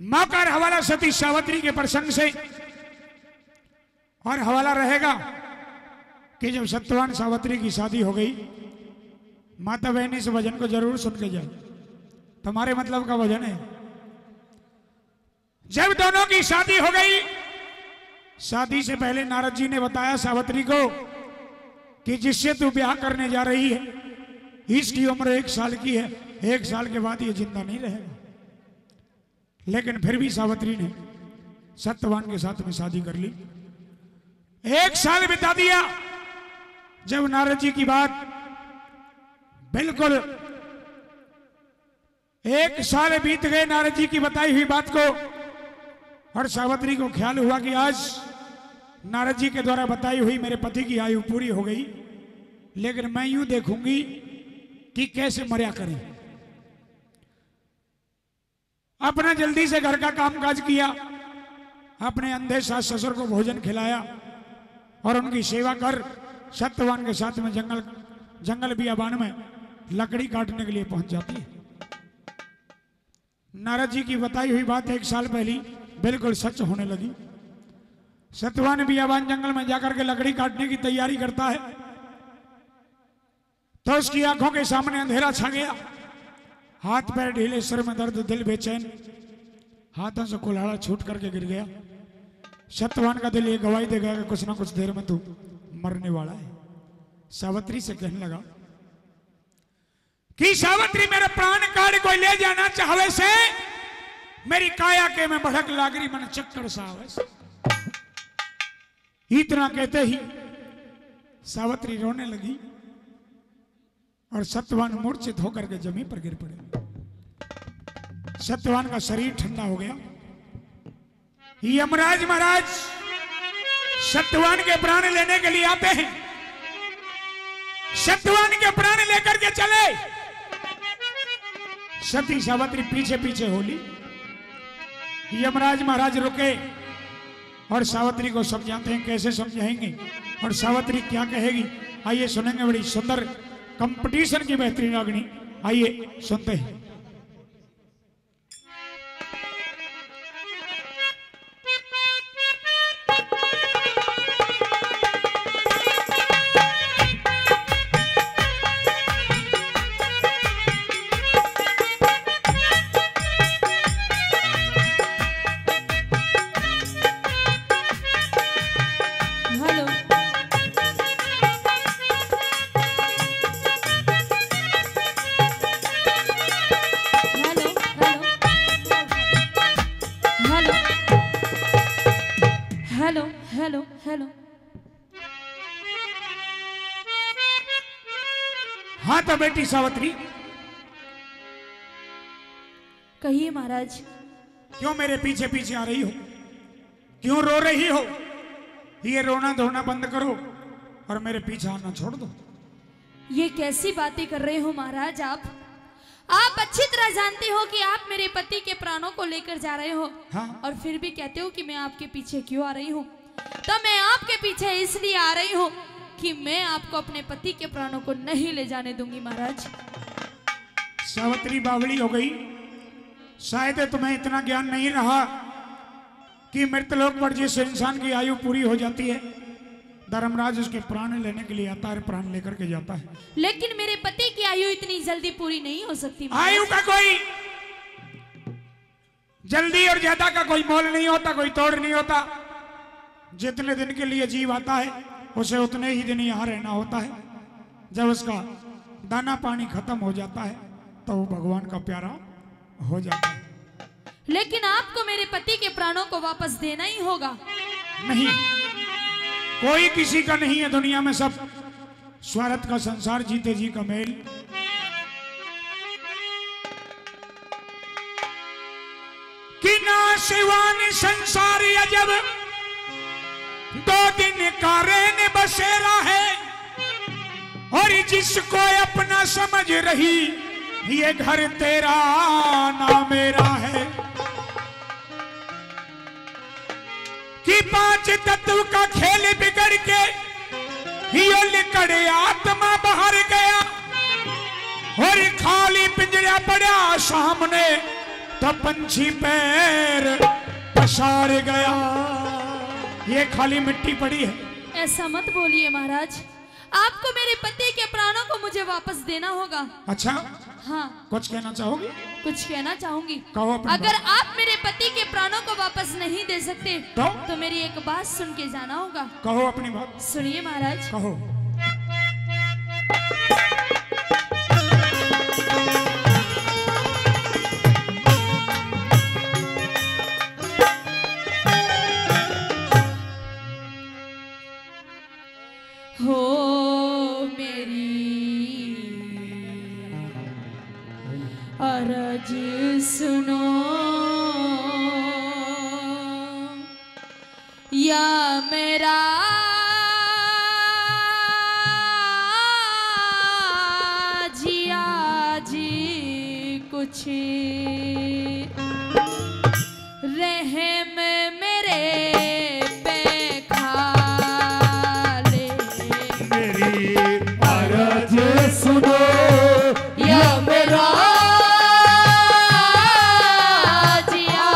मौका हवाला सती सावित्री के प्रसंग से, और हवाला रहेगा कि जब सत्यवान सावित्री की शादी हो गई, माता बहनी इस भजन को जरूर सुन के जाए, तुम्हारे मतलब का भजन है। जब दोनों की शादी हो गई, शादी से पहले नारद जी ने बताया सावित्री को कि जिससे तू ब्याह करने जा रही है इसकी उम्र 1 साल की है, 1 साल के बाद ये जिंदा नहीं रहेगा। लेकिन फिर भी सावित्री ने सत्यवान के साथ में शादी कर ली। 1 साल बिता दिया। जब नारद जी की बात बिल्कुल 1 साल बीत गए नारद जी की बताई हुई बात को, और सावित्री को ख्याल हुआ कि आज नारद जी के द्वारा बताई हुई मेरे पति की आयु पूरी हो गई, लेकिन मैं यूं देखूंगी कि कैसे मर्या करें। अपना जल्दी से घर का कामकाज किया, अपने अंधे सास ससुर को भोजन खिलाया और उनकी सेवा कर सत्यवान के साथ में जंगल बियाबान में लकड़ी काटने के लिए पहुंच जाती है। नारद जी की बताई हुई बात 1 साल पहली बिल्कुल सच होने लगी। सत्यवान बियाबान जंगल में जाकर के लकड़ी काटने की तैयारी करता है तो उसकी आंखों के सामने अंधेरा छा गया। हाथ पैर ढीले, सिर में दर्द, दिल बेचैन, हाथों से कुल्हाड़ा छूट करके गिर गया। सत्यवान का दिल ये गवाही दे गया कि कुछ ना कुछ देर में तू मरने वाला है। सावित्री से कहने लगा कि सावित्री मेरा प्राण काट कोई ले जाना चाहवे से, मेरी काया के में भड़क लागरी मन चक्कर सावे से। इतना कहते ही सावित्री रोने लगी और सत्यवान मूर्छित होकर के जमीन पर गिर पड़े। सत्यवान का शरीर ठंडा हो गया। यमराज महाराज सत्यवान के प्राण लेने के लिए आते हैं। सत्यवान के प्राण लेकर के चले। सती सावित्री पीछे पीछे होली। यमराज महाराज रुके और सावित्री को समझाते हैं। कैसे समझाएंगे और सावित्री क्या कहेगी, आइए सुनेंगे। बड़ी सुंदर कंपटीशन की बेहतरीन अग्नि, आइए सुनते हैं। हेलो। हाँ तो बेटी सावित्री, कहिए महाराज। क्यों मेरे पीछे पीछे आ रही हो? क्यों रो रही हो? ये रोना धोना बंद करो और मेरे पीछे आना छोड़ दो। ये कैसी बातें कर रहे हो महाराज आप अच्छी तरह जानते हो कि आप मेरे पति के प्राणों को लेकर जा रहे हो। हाँ? और फिर भी कहते हो कि मैं आपके पीछे क्यों आ रही हूँ? तो मैं आपके पीछे इसलिए आ रही हूँ कि मैं आपको अपने पति के प्राणों को नहीं ले जाने दूंगी महाराज। सावित्री बावली हो गई। शायद तुम्हें इतना ज्ञान नहीं रहा कि मृतलोक पर जिस इंसान की आयु पूरी हो जाती है, धर्मराज उसके प्राण लेने के लिए आता है, प्राण लेकर के जाता है। लेकिन मेरे पति की आयु इतनी जल्दी पूरी नहीं हो सकती। आयु का कोई जल्दी और ज्यादा का कोई मोल नहीं होता, कोई तोड़ नहीं होता। जितने दिन के लिए जीव आता है उसे उतने ही दिन यहाँ रहना होता है। जब उसका दाना पानी खत्म हो जाता है तो वो भगवान का प्यारा हो जाता है। लेकिन आपको मेरे पति के प्राणों को वापस देना ही होगा। नहीं, कोई किसी का नहीं है दुनिया में, सब स्वार्थ का संसार, जीते जी का मेल। कि ना शिवानी संसारी अजब 2 दिन का रेन बसेरा है, और जिसको अपना समझ रही ये घर तेरा ना मेरा है। कि 5 तत्व का खेल बिगड़ के ये लिकड़े आत्मा बाहर गया, और खाली पिंजरा पड़ा सामने तब पंछी पैर पसार गया। ये खाली मिट्टी पड़ी है। ऐसा मत बोलिए महाराज, आपको मेरे पति के प्राणों को मुझे वापस देना होगा। अच्छा, हाँ, कुछ कहना चाहोगी? कुछ कहना चाहूंगी। कहो अपनी अगर आप मेरे पति के प्राणों को वापस नहीं दे सकते तो मेरी एक बात सुन के जाना होगा। कहो अपनी बात। सुनिए महाराज। कहो। हो मेरी अर्ज सुनो या मेरा जिया जी कुछ रहम मेरे सुनो या मेरा जिया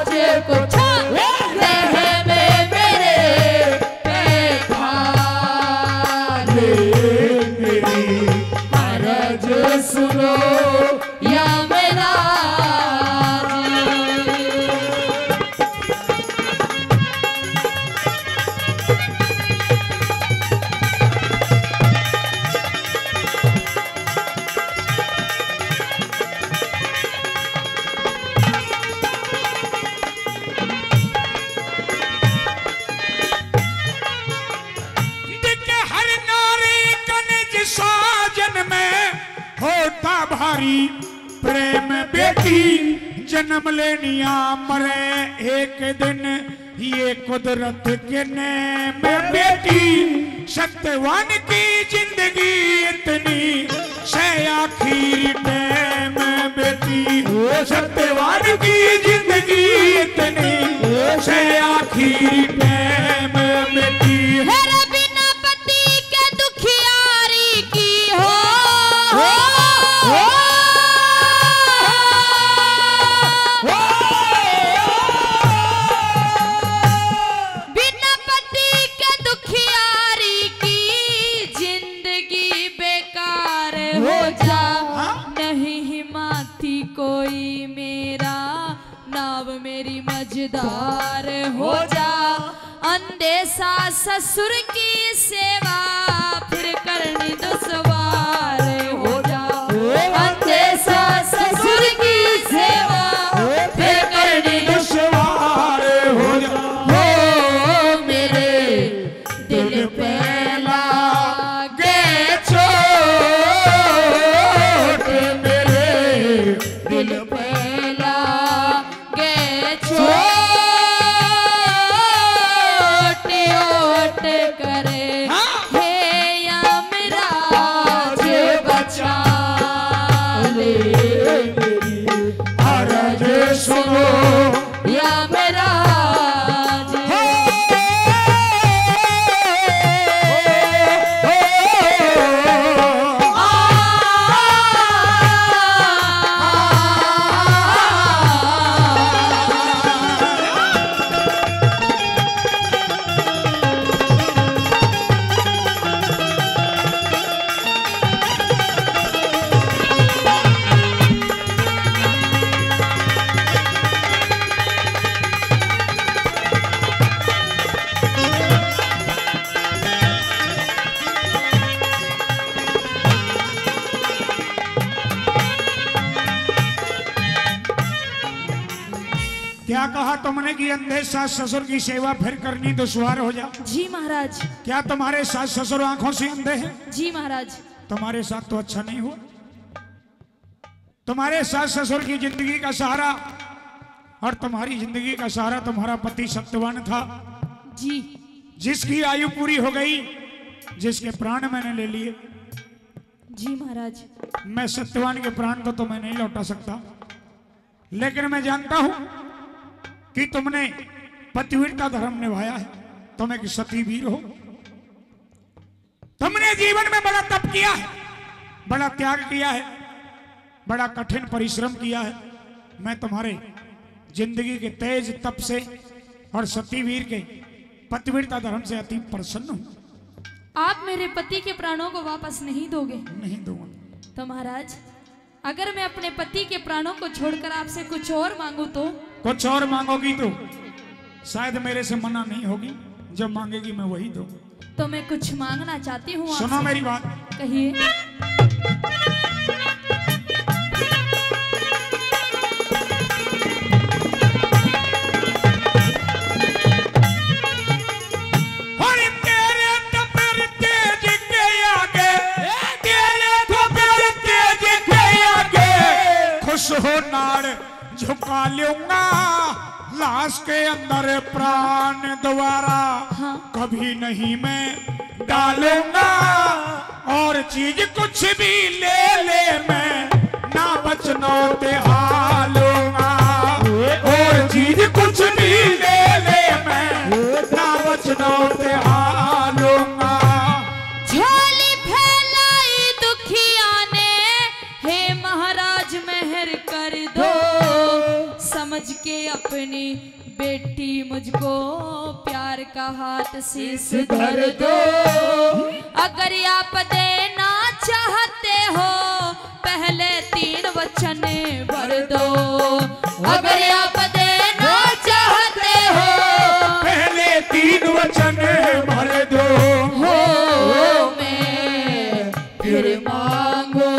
जे कुछ रहम मेरे पे खा ले। मेरी अर्ज सुनो या मेरा साजन में होता भारी प्रेम बेटी जन्म लेनिया मरे एक दिन ये कुदरत के नेम बेटी सत्यवान की जिंदगी इतनी से आखिरी टाइम बेटी सत्यवान की जिंदगी इतनी से आखिरी टाइम बेटी कोई मेरा नाव मेरी मझदार हो जा। अंधे सास ससुर की सेवा फिर करनी दुश्वार हो जा। अंधे सास ससुर की सेवा फिर करनी दुश्वार हो जा। हो मेरे दिल पे लागे चोट मेरे दिल पे लागे चोट ओट करे हे यमराज बचा ले। अर्ज सुनो यमराज क्या कहा तुमने कि अंधे सास ससुर की सेवा फिर करनी दुश्वार हो जा? जी महाराज। क्या तुम्हारे सास ससुर आंखों से अंधे हैं? जी महाराज। तुम्हारे साथ तो अच्छा नहीं हुआ। तुम्हारे सास ससुर की जिंदगी का सहारा और तुम्हारी जिंदगी का सहारा तुम्हारा पति सत्यवान था जी, जिसकी आयु पूरी हो गई, जिसके प्राण मैंने ले लिए। जी महाराज। मैं सत्यवान के प्राण तो मैं नहीं लौटा सकता, लेकिन मैं जानता हूं कि तुमने पतिव्रता धर्म निभाया है। तुम एक सती वीर हो। तुमने जीवन में बड़ा तप किया है, बड़ा त्याग किया है, बड़ा कठिन परिश्रम किया है। मैं तुम्हारे जिंदगी के तेज तप से और सतीवीर के पतिव्रता धर्म से अति प्रसन्न हूं। आप मेरे पति के प्राणों को वापस नहीं दोगे? नहीं दूंगा। तो महाराज, अगर मैं अपने पति के प्राणों को छोड़कर आपसे कुछ और मांगू तो? कुछ और मांगोगी तो शायद मेरे से मना नहीं होगी, जब मांगेगी मैं वही दूंगा। तो मैं कुछ मांगना चाहती हूँ। सुनो मेरी बात। कहिए। खुश हो नाड़ झुका लूंगा, लाश के अंदर प्राण दोबारा कभी नहीं मैं डालूंगा, और चीज कुछ भी ले ले मैं ना बचनो ते हालूंगा, और चीज कुछ भी ले ले मैं ना बचनो ते हालूंगा। झोली फैलाई दुखिया ने, हे महाराज मेहर कर दो, समझ के अपनी बेटी मुझको प्यार का हाथ शीश धर दो। अगर आप देना चाहते हो पहले 3 वचन भर दो, अगर आप देना चाहते हो पहले 3 वचन भर दो। हो मैं फिर मांगो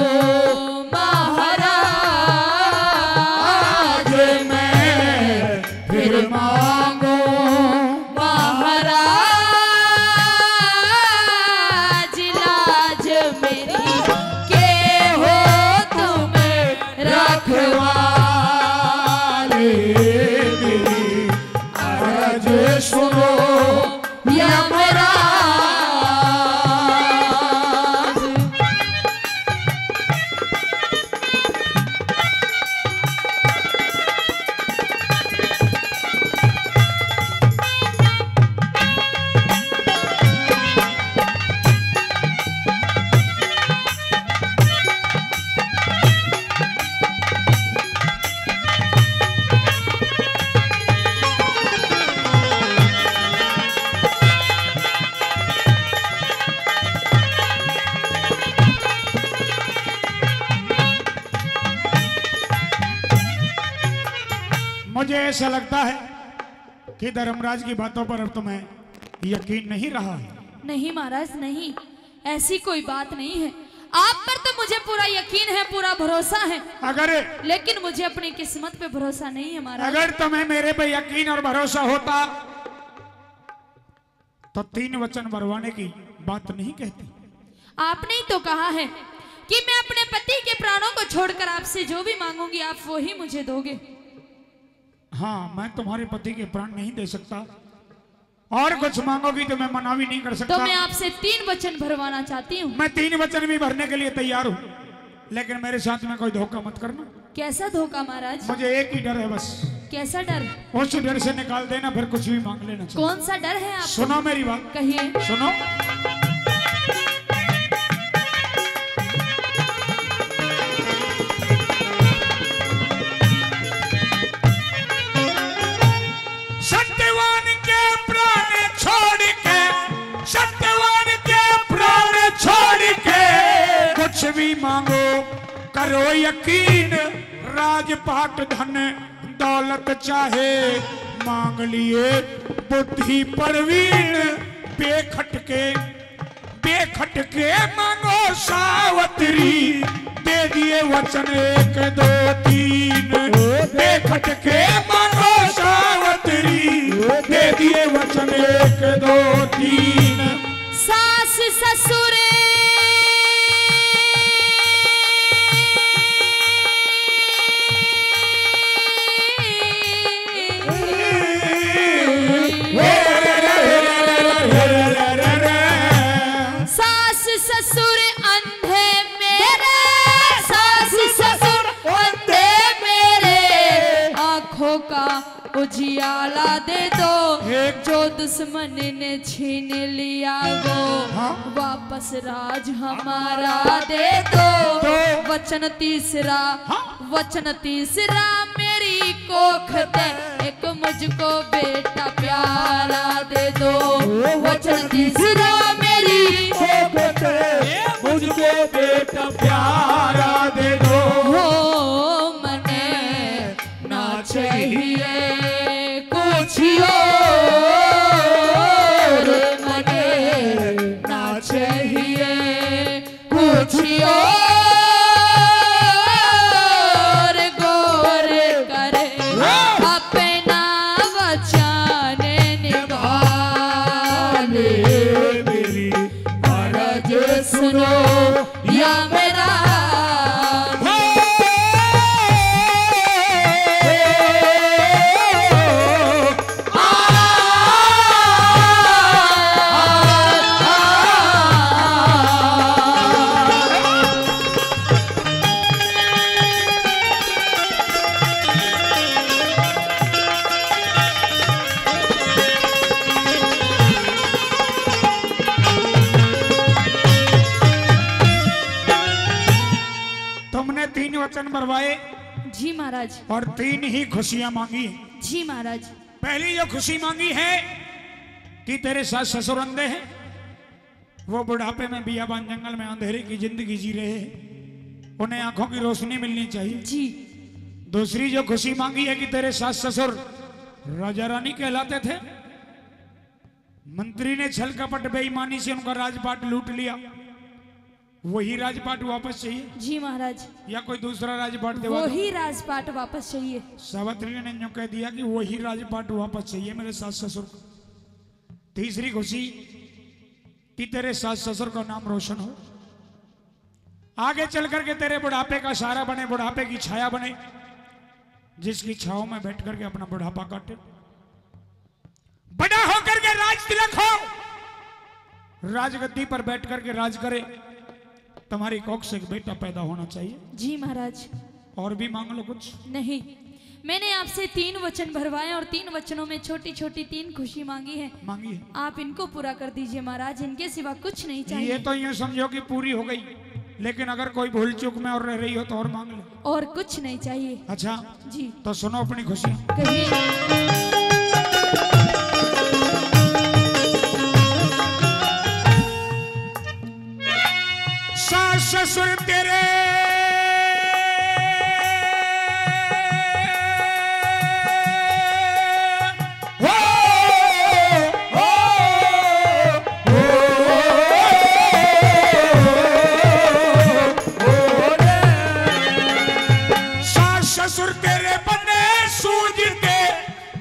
मुझे ऐसा लगता है कि धर्मराज की बातों पर अब तुम्हें यकीन नहीं रहा है। नहीं महाराज नहीं, ऐसी कोई बात नहीं है। आप पर तो मुझे पूरा यकीन है, पूरा भरोसा है, लेकिन मुझे अपनी किस्मत पे भरोसा नहीं है महाराज। अगर तुम्हें मेरे पे यकीन और भरोसा होता तो 3 वचन भरवाने की बात नहीं कहती। आपने ही तो कहा है कि मैं अपने पति के प्राणों को छोड़कर आपसे जो भी मांगूंगी आप वो ही मुझे दोगे। हाँ, मैं तुम्हारे पति के प्राण नहीं दे सकता, और कुछ मांगोगी तो मैं मना भी नहीं कर सकता। तो मैं आपसे 3 वचन भरवाना चाहती हूँ। मैं 3 वचन भी भरने के लिए तैयार हूँ, लेकिन मेरे साथ में कोई धोखा मत करना। कैसा धोखा महाराज? मुझे एक ही डर है बस। कैसा डर? उस डर से निकाल देना, फिर कुछ भी मांग लेना चाहिए। कौन सा डर है आप? सुनो मेरी बात। कहिए। सुनो। सत्यवान के प्राण छोड़ के, सत्यवान के प्राण छोड़ के कुछ भी मांगो करो यकीन, राजपाट धन दौलत चाहे मांग लिए बुद्धि परवीन, बेखटके मांगो सावत्री, दे दिए वचन 1 2 3, बेखटके मांगो सावत्री, दे दिए वचन 1 2 3। सास ससुर ससुर अंधे मेरे, सास ससुर अंधे मेरे, आंखों का उजियाला दे दो, जो दुश्मन ने छीन लिया वो वापस राज हमारा दे दो। वचन तीसरा, वचन तीसरा मेरे कोख ते एक मुझको बेटा प्यारा दे दो। वचन तीसरा मेरी कोख ते मुझको बेटा प्यारा दे दो। हो मने ना चाहिए कुछ और, मने ना चाहिए कुछ और, गोर करे अपना वचन निभाने। मेरी अरज सुनो या मेरा तुमने 3 वचन भरवाए जी महाराज। और 3 ही खुशियां मांगी। जी महाराज। पहली जो खुशी मांगी है कि तेरे सास ससुर अंधे हैं, वो बुढ़ापे में बियाबान जंगल में अंधेरे की जिंदगी जी रहे हैं, उन्हें आंखों की रोशनी मिलनी चाहिए। जी। दूसरी जो खुशी मांगी है कि तेरे सास ससुर राजा रानी कहलाते थे, मंत्री ने छल कपट बेईमानी से उनका राजपाट लूट लिया, वही राजपाट वापस चाहिए। जी महाराज। या कोई दूसरा राजपाट देवा दो। वही राजपाट वापस चाहिए। सावित्री ने जो कह दिया कि वही राजपाट वापस चाहिए मेरे सास ससुर को। तीसरी खुशी कि तेरे सास ससुर का नाम रोशन हो, आगे चल करके तेरे बुढ़ापे का सहारा बने, बुढ़ापे की छाया बने, जिसकी छाओं में बैठ करके अपना बुढ़ापा काटे, बड़ा होकर के राज तिलक हो, राजगद्दी पर बैठ करके राज करे। तुम्हारी कोख से एक बेटा पैदा होना चाहिए। जी महाराज। और भी मांग लो कुछ। नहीं, मैंने आपसे 3 वचन भरवाए और 3 वचनों में छोटी छोटी 3 खुशी मांगी है। मांगी है। आप इनको पूरा कर दीजिए महाराज, इनके सिवा कुछ नहीं चाहिए। ये तो यूं समझो कि पूरी हो गई, लेकिन अगर कोई भूल चूक में और रह रही हो तो और मांग लो। और कुछ नहीं चाहिए। अच्छा जी। तो सुनो अपनी खुशियां। कहिए। सास ससुर तेरे हो, हो, हो, सास ससुर तेरे बने सूझते,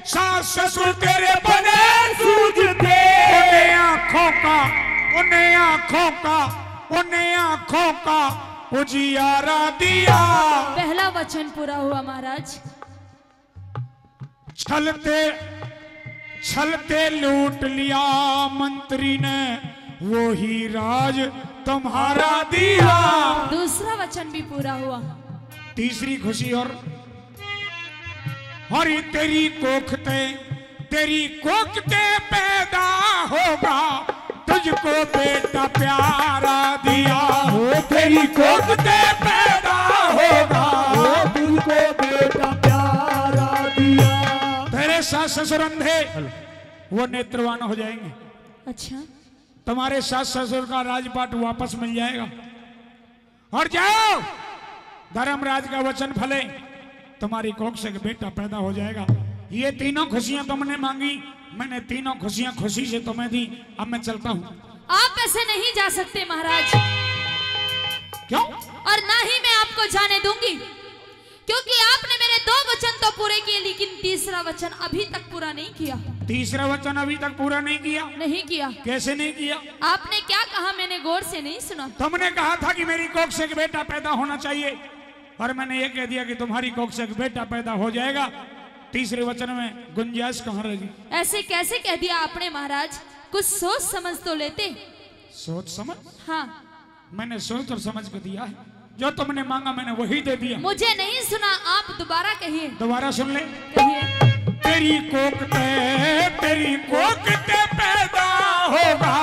सास ससुर तेरे बने सूझते, उन्हें आंखों का, उन्हें आंखों का, उन्हें आंखों का उजियारा दिया। पहला वचन पूरा हुआ महाराज। छलते छलते लूट लिया मंत्री ने, वो ही राज तुम्हारा दिया। दूसरा वचन भी पूरा हुआ। तीसरी खुशी और तेरी कोखते, तेरी कोखते पैदा होगा, तुझको बेटा प्यारा दिया। हो तेरी कोख कोखते पैदा होगा, तुझको बेटा प्यारा दिया। तेरे सास ससुर अंधे वो नेत्रवान हो जाएंगे, अच्छा। तुम्हारे सास ससुर का राजपाट वापस मिल जाएगा। और जाओ, धर्मराज का वचन फले, तुम्हारी कोख से बेटा पैदा हो जाएगा। ये 3 खुशियां तुमने मांगी, मैंने 3 खुशियां खुशी से तुम्हें दी। अब मैं चलता हूं। आप ऐसे नहीं जा सकते महाराज। क्यों? और ना ही मैं आपको जाने दूंगी, क्योंकि आपने मेरे 2 वचन तो पूरे किए, लेकिन तीसरा वचन अभी तक पूरा नहीं किया। तीसरा वचन अभी तक पूरा नहीं किया? नहीं किया। कैसे नहीं किया? आपने क्या कहा मैंने गौर से नहीं सुना। तुमने कहा था कि मेरी कोख से एक बेटा पैदा होना चाहिए, और मैंने ये कह दिया कि तुम्हारी कोख से एक बेटा पैदा हो जाएगा। तीसरे वचन में गुंजाइश कहाँ रहेगी? ऐसे कैसे कह दिया आपने महाराज? कुछ सोच समझ तो लेते। सोच समझ? हाँ, मैंने सोच और समझ के दिया है, जो तुमने मांगा मैंने वही दे दिया। मुझे नहीं सुना, आप दोबारा कहिए। दोबारा सुन ले। कहिए। तेरी कोखते पैदा होगा,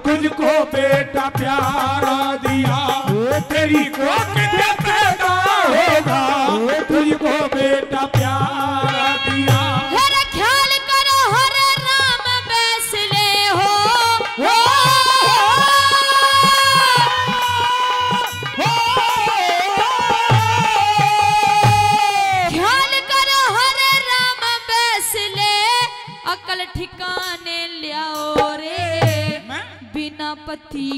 तुझको बेटा प्यारा दिया। तेरी कोखते पैदा होगा तुझको बेटा प्यारा दिया। हर ख्याल करो हर राम बैसले हो ख्याल करो हर राम बैसले अकल ठिकाने लियाओ रे। बिना पति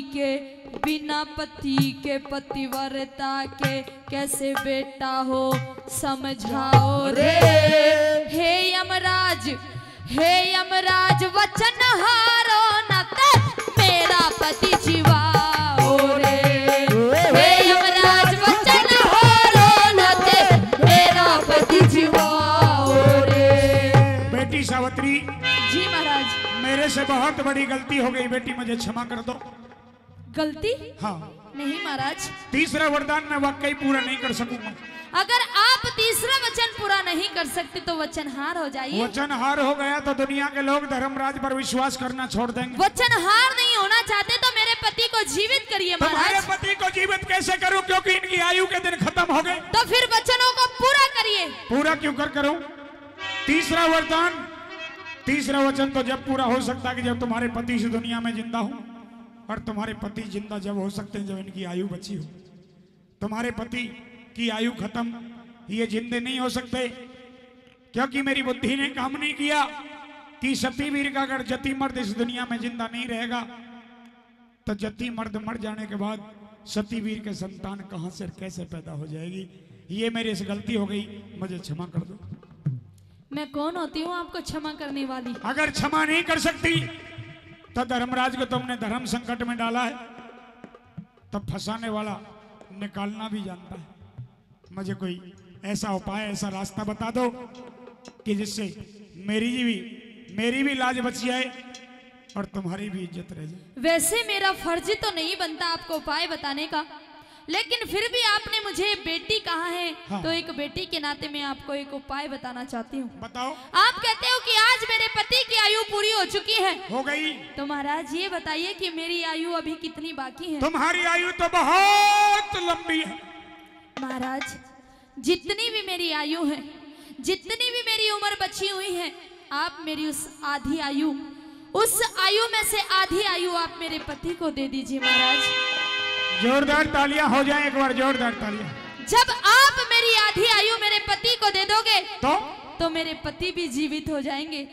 के पतिव्रता के कैसे बेटा हो समझाओ रे। हे यमराज वचन हारो न ते मेरा पति जीवाओ रे। हे यमराज वचन हारो न ते मेरा पति जीवाओ रे। बेटी सावित्री, जी महाराज। मेरे से बहुत बड़ी गलती हो गई बेटी, मुझे क्षमा कर दो। गलती? हाँ। नहीं महाराज। तीसरा वरदान मैं वाकई पूरा नहीं कर सकूंगा। अगर आप तीसरा वचन पूरा नहीं कर सकते तो वचनहार हो जाइए। वचनहार हो गया तो दुनिया के लोग धर्मराज पर विश्वास करना छोड़ देंगे। वचनहार नहीं होना चाहते तो मेरे पति को जीवित करिए महाराज। तुम्हारे पति को जीवित कैसे करूं, क्योंकि इनकी आयु के दिन खत्म हो गए। तो फिर वचनों को पूरा करिए। पूरा क्यों करूं? तीसरा वरदान, तीसरा वचन तो जब पूरा हो सकता है कि जब तुम्हारे पति इस दुनिया में जिंदा हो, और तुम्हारे पति जिंदा जब हो सकते हैं जब इनकी आयु बची हो। तुम्हारे पति की आयु खत्म, ये जिंदे नहीं हो सकते, क्योंकि मेरी बुद्धि ने काम नहीं किया कि सतीवीर का अगर जति मर्द इस दुनिया में जिंदा नहीं रहेगा तो जति मर्द मर जाने के बाद सतीवीर के संतान कहां से कैसे पैदा हो जाएगी। ये मेरे से गलती हो गई, मुझे क्षमा कर दो। मैं कौन होती हूँ आपको क्षमा करने वाली? अगर क्षमा नहीं कर सकती तो धर्मराज को तुमने धर्म संकट में डाला है, तब फंसाने वाला निकालना भी जानता है। मुझे कोई ऐसा उपाय, ऐसा रास्ता बता दो कि जिससे मेरी भी लाज बच जाए और तुम्हारी भी इज्जत रह जाए। वैसे मेरा फर्ज तो नहीं बनता आपको उपाय बताने का, लेकिन फिर भी आपने मुझे बेटी कहा है। हाँ। तो एक बेटी के नाते मैं आपको एक उपाय बताना चाहती हूँ। बताओ। आप कहते हो कि आज मेरे पति की आयु पूरी हो चुकी है। हो गई। तो महाराज ये बताइए कि मेरी आयु अभी कितनी बाकी है? तुम्हारी आयु तो बहुत लंबी है महाराज। जितनी भी मेरी आयु है, जितनी भी मेरी उम्र बची हुई है, आप मेरी उस आयु में से आधी आयु आप मेरे पति को दे दीजिए महाराज। जोरदार तालियां हो जाए, एक बार जोरदार तालियां। जब आप मेरी आधी आयु मेरे पति को दे दोगे तो मेरे पति भी जीवित हो जाएंगे,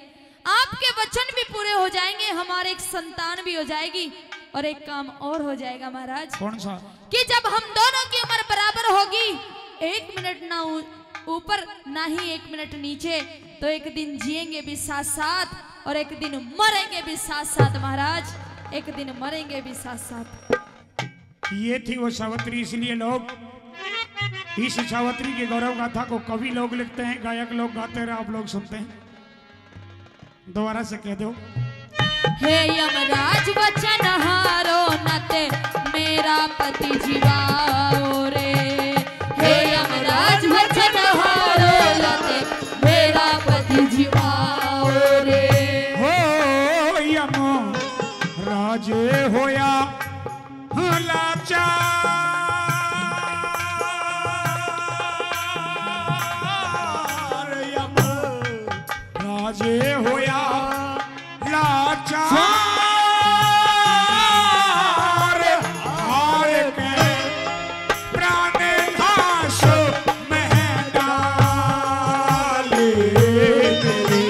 आपके वचन भी पूरे हो जाएंगे, हमारे एक संतान भी हो जाएगी, और एक काम और हो जाएगा महाराज। कौन सा? कि जब हम दोनों की उम्र बराबर होगी, 1 मिनट ना ऊपर ना ही 1 मिनट नीचे, तो एक दिन जिएंगे भी साथ साथ और एक दिन मरेंगे भी साथ साथ महाराज। एक दिन मरेंगे भी साथ साथ। ये थी वो सावित्री, इसलिए लोग इस सावित्री की गौरव गाथा को कवि लोग लिखते हैं, गायक लोग गाते रहे, आप लोग सुनते हैं। दोबारा से कह दो। हे यमराज वचन हारो न ते मेरा पति जीवाओ रे। हे यमराज वचन हारो न ते मेरा पति जीवाओ रे। हो यम राजे होया लाचार, यम राजे होया लाचार, हार के प्राण घास में डाले। मेरी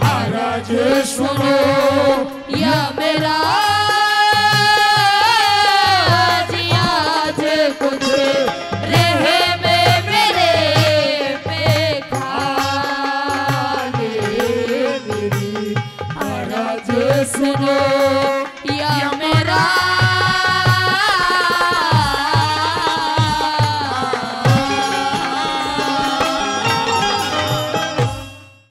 अरज सुनो या मेरा कुछ रहे में मेरे पे खाने। मेरी आवाज़ सुनो या मेरा